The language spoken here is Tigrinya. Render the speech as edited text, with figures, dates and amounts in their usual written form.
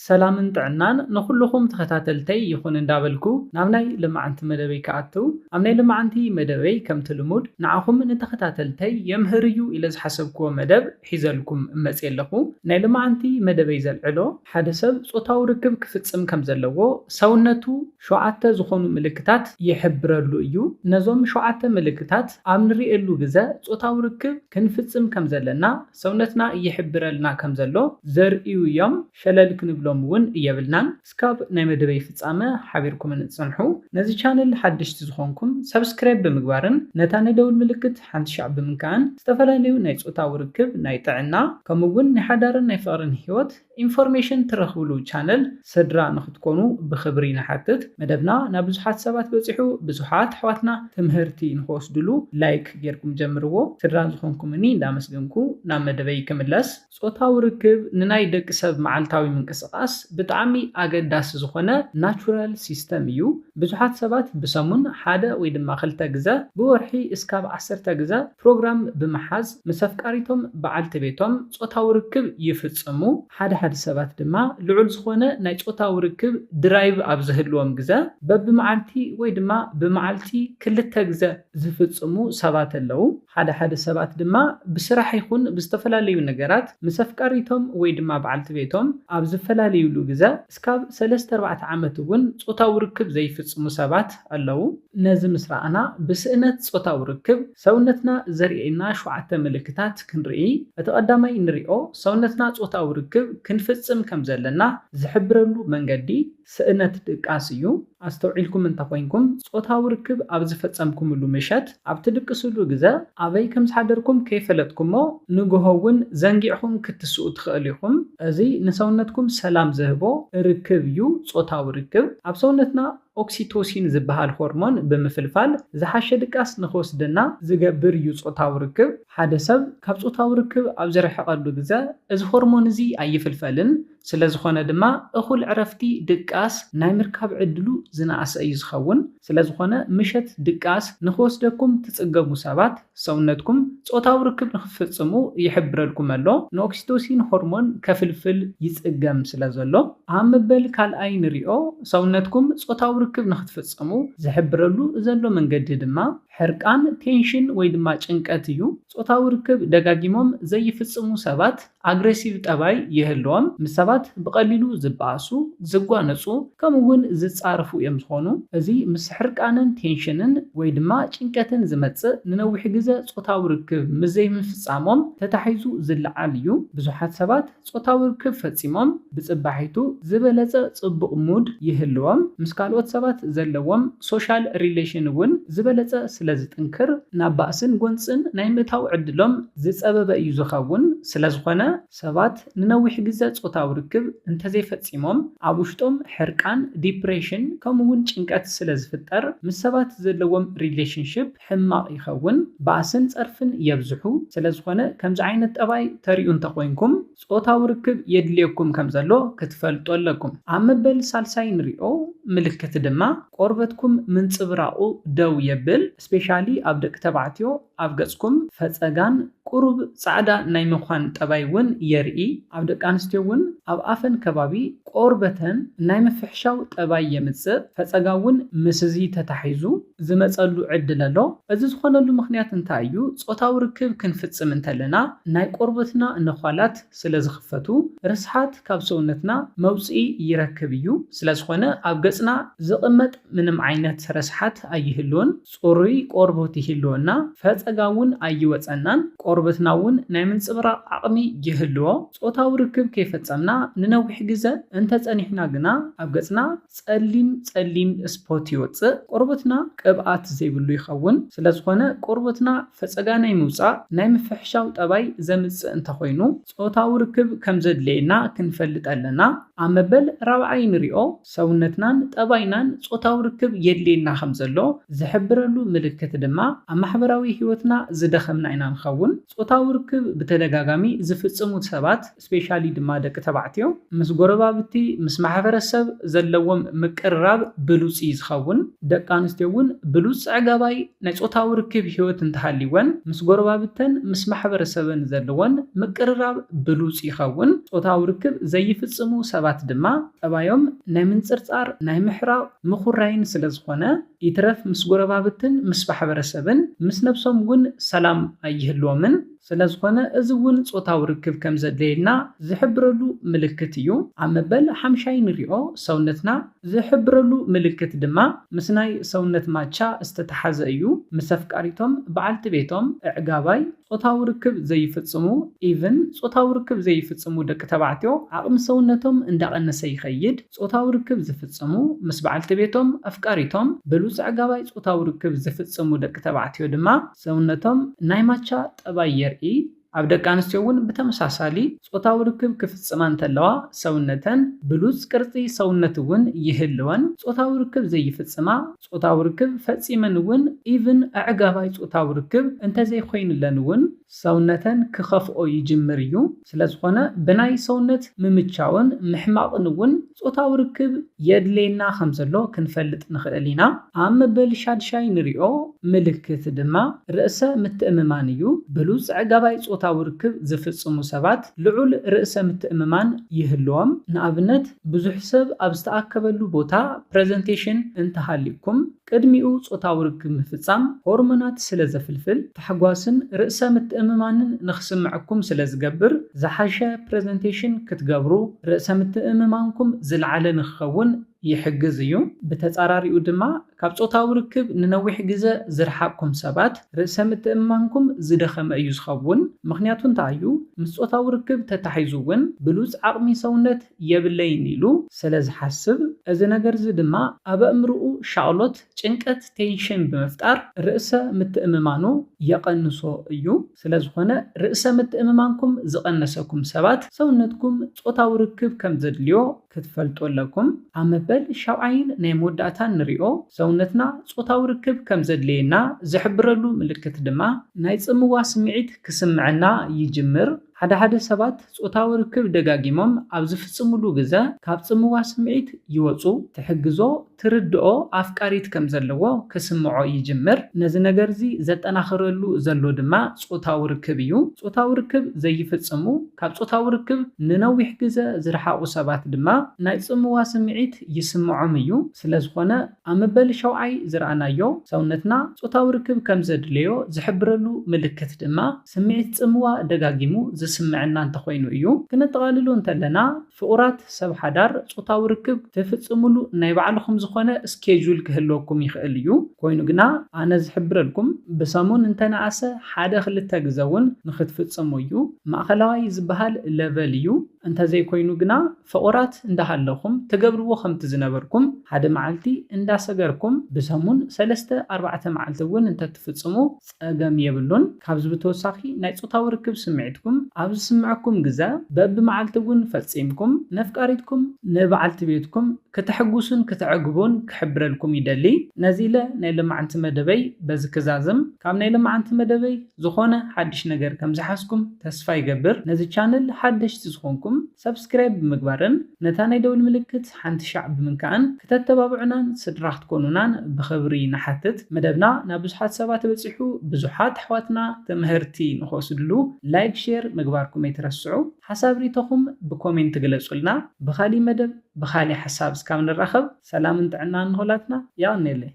ሰላምን ጥዕናን ንኩልኩም ተኸታተልተይ ይኹን እንዳበልኩ ናብ ናይ ልምዓንቲ መደበይ ከኣትው ኣብ ናይ ልምዓንቲ መደበይ ከምቲ ልሙድ ንዓኹም ንተኸታተልተይ የምህር እዩ ኢለ ዝሓሰብክዎ መደብ ሒዘልኩም እመፅእ ኣለኹ። ናይ ልምዓንቲ መደበይ ዘልዕሎ ሓደ ሰብ ጾታዊ ርክብ ክፍጽም ከም ዘለዎ ሰውነቱ 7 ዝኾኑ ምልክታት ይሕብረሉ እዩ። ነዞም 7 ምልክታት ኣብ ንሪኤሉ ግዜ ጾታዊ ርክብ ክንፍጽም ከም ዘለና ሰውነትና ይሕብረልና ከም ዘሎ ዘርእዩ እዮም። ሸለል ክንብሎም እውን እየብልናን። እስካብ ናይ መደበይ ፍጻመ ሓቢርኩም ንጽንሑ። ነዚ ቻነል ሓድሽቲ ዝኾንኩም ሰብስክራይብ ብምግባርን ነታ ናይ ደውል ምልክት ሓንቲ ሻዕ ብምንካን ዝተፈላለዩ ናይ ጾታዊ ርክብ ናይ ጥዕና ከምኡውን ናይ ሓዳርን ናይ ፍቕርን ህይወት ኢንፎርሜሽን ትረኽብሉ ቻነል ስድራ ንኽትኮኑ ብኽብሪ ንሓትት። መደብና ናብ ብዙሓት ሰባት በፂሑ ብዙሓት ኣሕዋትና ትምህርቲ ንኽወስድሉ ላይክ ጌርኩም ጀምርዎ። ስድራ ዝኾንኩምኒ እንዳመስገንኩ ናብ መደበይ ክምለስ። ጾታዊ ርክብ ንናይ ደቂ ሰብ መዓልታዊ ምንቅስቓስ ብጣዕሚ ኣገዳሲ ዝኾነ ናቹራል ሲስተም እዩ። ብዙሓት ሰባት ብሰሙን ሓደ ወይ ድማ 2 ግዜ ብወርሒ እስካብ 10 ግዜ ፕሮግራም ብምሓዝ ምስ ኣፍቃሪቶም በዓልቲ ቤቶም ጾታዊ ርክብ ይፍጽሙ። ሓደ ሰባት ድማ ልዑል ዝኾነ ናይ ጾታዊ ርክብ ድራይቭ ኣብ ዝህልዎም ግዜ በብመዓልቲ ወይ ድማ ብመዓልቲ 2 ግዜ ዝፍጽሙ ሰባት ኣለዉ። ሓደ ሰባት ድማ ብስራሕ ይኹን ብዝተፈላለዩ ነገራት ምስ ኣፍቃሪቶም ወይ ድማ በዓልቲ ቤቶም ኣብ ዝፈላለዩሉ ግዜ እስካብ 3-4 ዓመት እውን ጾታዊ ርክብ ዘይፍጽሙ ሰባት ኣለዉ። ነዚ ምስ ረኣና ብስእነት ጾታዊ ርክብ ሰውነትና ዘርእየና 7 ምልክታት ክንርኢ። እቲ ቀዳማይ ንሪኦ ሰውነትና ጾታዊ ርክብ ክንፍጽም ከም ዘለና ዝሕብረሉ መንገዲ ስእነት ድቃስ እዩ። ኣስተውዒልኩም እንተኮይንኩም ጾታዊ ርክብ ኣብ ዝፈጸምኩምሉ ምሸት ኣብ ትድቅስሉ ግዜ ኣበይ ከም ዝሓደርኩም ከይፈለጥኩሞ ንግሆ እውን ዘንጊዕኹም ክትስኡ ትኽእሉ ኢኹም። እዚ ንሰውነትኩም ሰላም ዝህቦ ርክብ እዩ። ጾታዊ ርክብ ኣብ ሰውነትና ኦክሲቶሲን ዝበሃል ሆርሞን ብምፍልፋል ዝሓሸ ድቃስ ንኽወስደና ዝገብር እዩ ጾታዊ ርክብ። ሓደ ሰብ ካብ ጾታዊ ርክብ ኣብ ዝረሕቐሉ ግዜ እዚ ሆርሞን እዚ ኣይፍልፈልን። ስለ ዝኾነ ድማ እኹል ዕረፍቲ ድቃስ ናይ ምርካብ ዕድሉ ዝነኣሰ እዩ ዝኸውን። ስለ ዝኾነ ምሸት ድቃስ ንኽወስደኩም ትጽገሙ ሰባት ሰውነትኩም ጾታዊ ርክብ ንኽፍጽሙ ይሕብረልኩም ኣሎ። ንኦክሲቶሲን ሆርሞን ከፍልፍል ይጽገም ስለ ዘሎ ኣብ መበል ካልኣይ ንሪኦ ሰውነትኩም ጾታዊ ርክብ ንኽትፍጽሙ ዝሕብረሉ ዘሎ መንገዲ ድማ ሕርቃን ቴንሽን ወይ ድማ ጭንቀት እዩ። ጾታዊ ርክብ ደጋጊሞም ዘይፍጽሙ ሰባት ኣግሬሲቭ ጠባይ ይህልዎም። ምስ ሰባት ብቐሊሉ ዝበኣሱ ዝጓነፁ ከምኡውን ዝጻርፉ እዮም ዝኾኑ። እዚ ምስ ሕርቃንን ቴንሽንን ወይ ድማ ጭንቀትን ዝመጽእ ንነዊሕ ግዜ ጾታዊ ርክብ ምስ ዘይምፍጻሞም ተታሒዙ ዝለዓል እዩ። ብዙሓት ሰባት ጾታዊ ርክብ ፈጺሞም ብጽባሒቱ ዝበለጸ ጽቡቕ ሙድ ይህልዎም። ምስ ካልኦት ሰባት ዘለዎም ሶሻል ሪሌሽን እውን ዝበለጸ ስለ ዝጥንክር ናብ ባእስን ጎንፅን ናይ ምእታው ዕድሎም ዝጸበበ እዩ ዝኸውን። ስለ ዝኾነ ሰባት ንነዊሕ ግዜ ጾታዊ ርክብ እንተዘይፈጺሞም ኣብ ውሽጦም ሕርቃን፣ ዲፕሬሽን ከምኡውን ጭንቀት ስለ ዝፍጠር ምስ ሰባት ዘለዎም ሪሌሽንሽፕ ሕማቕ ይኸውን፣ ባእስን ጸርፍን የብዝሑ። ስለ ዝኾነ ከምዚ ዓይነት ጠባይ ተሪኡ እንተኮይንኩም ጾታዊ ርክብ የድልየኩም ከም ዘሎ ክትፈልጡ ኣለኩም። ኣብ መበል ሳልሳይ ንሪኦ ምልክት ድማ ቆርበትኩም ምንጽብራቑ ደው የብል። ስፔሻሊ ኣብ ደቂ ተባዕትዮ ኣብ ገጽኩም ፈጸጋን ቁሩብ ጻዕዳ ናይ ምዃን ጠባይ እውን የርኢ። ኣብ ደቂ ኣንስትዮ እውን ኣብ ኣፈን ከባቢ ቆርበተን ናይ ምፍሕሻው ጠባይ የምጽእ። ፈጸጋ እውን ምስዚ ተታሒዙ ዝመጸሉ ዕድል ኣሎ። እዚ ዝኾነሉ ምኽንያት እንታይ እዩ? ጾታዊ ርክብ ክንፍጽም እንተለና ናይ ቆርበትና ነዃላት ስለ ዝኽፈቱ ርስሓት ካብ ሰውነትና መውፅኢ ይረክብ እዩ። ስለ ዝኾነ ኣብ ገጽና ዝቕመጥ ምንም ዓይነት ርስሓት ኣይህልዎን። ጽሩይ ቆርበት ይህልወና፣ ፈጸጋ እውን ኣይወፀናን፣ ቆርበትና እውን ናይ ምንጽብራቕ ዓቕሚ ይህልዎ። ጾታዊ ርክብ ከይፈጸምና ንነዊሕ ግዜ እንተጸኒሕና ግና ኣብ ገጽና ጸሊም ስፖት ይወፅእ። ቆርበትና ቅብኣት ዘይብሉ ይኸውን። ስለ ዝኾነ ቆርበትና ፈጸጋ ናይ ምውፃእ ናይ ምፍሕሻው ጠባይ ዘምጽእ እንተኮይኑ ጾታዊ ርክብ ከም ዘድልየና ክንፈልጥ ኣለና። ኣብ መበል 4ይ ንሪኦ ሰውነትናን ጠባይናን ጾታዊ ርክብ የድልየና ከም ዘሎ ዝሕብረሉ ምልክት ድማ ኣብ ማሕበራዊ ህይወትና ዝደኸምና ኢና ንኸውን። ጾታዊ ርክብ ብተደጋጋሚ ዝፍጽሙ ሰባት ስፔሻሊ ድማ ደቂ ተባዕትዮ ምስ ጎረባብቲ ገዛውቲ ምስ ማሕበረሰብ ዘለዎም ምቅርራብ ብሉጽ ይዝኸውን ደቂ ኣንስትዮ እውን ብሉጽ ዕጋባይ ናይ ጾታዊ ርክብ ህይወት እንተሃልይወን ምስ ጎረባብተን ምስ ማሕበረሰብን ዘለወን ምቅርራብ ብሉጽ ይኸውን ጾታዊ ርክብ ዘይፍጽሙ ሰባት ድማ ጠባዮም ናይ ምንጽርጻር ናይ ምሕራቕ ምኹራይን ስለ ዝኾነ ይትረፍ ምስ ጎረባብትን ምስ ማሕበረሰብን ምስ ነብሶም እውን ሰላም ኣይህልዎምን ስለዝኾነ እዚ እውን ጾታዊ ርክብ ከም ዘድልየልና ዝሕብረሉ ምልክት እዩ ኣብ መበል 5 ንሪኦ ሰውነትና ዝሕብረሉ ምልክት ድማ ምስ ናይ ሰውነት ማቻ ዝተተሓዘ እዩ ምስ ኣፍቃሪቶም በዓልቲ ቤቶም ዕጋባይ ጾታዊ ርክብ ዘይፍጽሙ ኢቭን ጾታዊ ርክብ ዘይፍጽሙ ደቂ ተባዕትዮ ዓቕሚ ሰውነቶም እንዳቐነሰ ይኸይድ ጾታዊ ርክብ ዝፍጽሙ ምስ በዓልቲ ቤቶም ኣፍቃሪቶም ብሉጽ ዕጋባይ ጾታዊ ርክብ ዝፍጽሙ ደቂ ተባዕትዮ ድማ ሰውነቶም ናይ ማቻ ጠባይ የርኢ ኣብ ደቂ ኣንስትዮ እውን ብተመሳሳሊ ጾታዊ ርክብ ክፍጽማ እንተለዋ ሰውነተን ብሉጽ ቅርጺ ሰውነት እውን ይህልወን ጾታዊ ርክብ ዘይፍጽማ ጾታዊ ርክብ ፈጺመን እውን ኢቭን ኣዕጋባይ ጾታዊ ርክብ እንተዘይኮይንለን እውን ሰውነተን ክኸፍኦ ይጅምር እዩ ስለዝኾነ ብናይ ሰውነት ምምቻውን ምሕማቕን እውን ጾታዊ ርክብ የድልየና ከም ዘሎ ክንፈልጥ ንኽእል ኢና ኣብ መበል 6 ንሪኦ ምልክት ድማ ርእሰ ምትእምማን እዩ ብሉጽ ዕጋባይ ጾታዊ ርክብ ዝፍጽሙ ሰባት ልዑል ርእሰ ምትእምማን ይህልዎም ንኣብነት ብዙሕ ሰብ ኣብ ዝተኣከበሉ ቦታ ፕሬዘንቴሽን እንተሃሊኩም ቅድሚኡ ጾታዊ ርክብ ምፍጻም ሆርሞናት ስለ ዘፍልፍል ተሓጓስን ርእሰ ምትእምማንን ንኽስምዐኩም ስለ ዝገብር ዝሓሸ ፕሬዘንቴሽን ክትገብሩ ርእሰ ምትእምማንኩም ዝለዓለ ንኽኸውን ይሕግዝ እዩ ብተጻራሪኡ ድማ ካብ ጾታዊ ርክብ ንነዊሕ ግዜ ዝረሓቅኩም ሰባት ርእሰ ምትእምማንኩም ዝደኸመ እዩ ዝኸውን ምኽንያቱ እንታይ እዩ ምስ ጾታዊ ርክብ ተታሒዙ እውን ብሉጽ ዓቕሚ ሰውነት የብለይን ኢሉ ስለ ዝሓስብ እዚ ነገር እዚ ድማ ኣብ ኣእምርኡ ሻቕሎት ጭንቀት ቴንሽን ብምፍጣር ርእሰ ምትእምማኑ የቐንሶ እዩ ስለዝኾነ ርእሰ ምትእምማንኩም ዝቐነሰኩም ሰባት ሰውነትኩም ጾታዊ ርክብ ከም ዘድልዮ ክትፈልጡ ኣለኩም ኣብ መበል 7 ናይ መወዳእታ ንሪኦ ሰውነትና ጾታዊ ርክብ ከም ዘድልየና ዝሕብረሉ ምልክት ድማ ናይ ጽምዋ ስምዒት ክስምዐና ይጅምር ሓደ ሰባት ጾታዊ ርክብ ደጋጊሞም ኣብ ዝፍጽሙሉ ግዜ ካብ ጽምዋ ስምዒት ይወፁ ትሕግዞ ትርድኦ ኣፍቃሪት ከም ዘለዎ ክስምዖ ይጅምር ነዚ ነገር እዚ ዘጠናኽረሉ ዘሎ ድማ ጾታዊ ርክብ እዩ ጾታዊ ርክብ ዘይፍጽሙ ካብ ጾታዊ ርክብ ንነዊሕ ግዜ ዝረሓቁ ሰባት ድማ ናይ ጽምዋ ስምዒት ይስምዖም እዩ ስለዝኾነ ኣብ መበል 7 ዝረኣናዮ ሰውነትና ጾታዊ ርክብ ከም ዘድልዮ ዝሕብረሉ ምልክት ድማ ስምዒት ጽምዋ ደጋጊሙ ዝስምዐና እንተኮይኑ እዩ ክነጠቓልሎ እንተለና ፍቑራት ሰብ ሓዳር ጾታዊ ርክብ ትፍጽሙሉ ናይ ባዕልኩም ዝኾነ ስኬጁል ክህልወኩም ይኽእል እዩ ኮይኑ ግና ኣነ ዝሕብረልኩም ብሰሙን እንተነኣሰ 1-2 ግዜ እውን ንኽትፍጽሙ እዩ ማእኸላዋይ ዝበሃል ሌቨል እዩ እንተዘይኮይኑ ግና ፍቑራት እንዳሃለኹም ትገብርዎ ከምቲ ዝነበርኩም ሓደ መዓልቲ እንዳሰገርኩም ብሰሙን 3-4 መዓልቲ እውን እንተትፍጽሙ ፀገም የብሉን ካብዚ ብተወሳኺ ናይ ጾታዊ ርክብ ስምዒትኩም ኣብ ዝስምዐኩም ግዜ በብመዓልቲ እውን ፈጺምኩም ነፍቃሪትኩም ንበዓልቲ ቤትኩም ክትሕጉሱን ክትዕግቡን ክሕብረልኩም ይደሊ ነዚ ኢለ ናይ ልምዓንቲ መደበይ በዚ ክዛዝም ካብ ናይ ልምዓንቲ መደበይ ዝኾነ ሓድሽ ነገር ከም ዝሓስኩም ተስፋ ይገብር ነዚ ቻነል ሓደሽቲ ዝኾንኩም ሰብስክራይብ ብምግባርን ነታ ናይ ደውል ምልክት ሓንቲ ሻዕ ብምንካእን ክተተባብዑናን ስድራ ክትኮኑናን ብኽብሪ ንሓትት መደብና ናብ ብዙሓት ሰባት በፂሑ ብዙሓት ኣሕዋትና ትምህርቲ ንኽወስድሉ ላይክ ሼር ምግባርኩም ኣይትረስዑ ሓሳብ ሪኢቶኹም ብኮሜንት ግለጹልና ብኻሊእ መደብ ብኻሊእ ሓሳብ እስካብ ንራኸብ ሰላምን ጥዕናን ንኹላትና ይቕኒለይ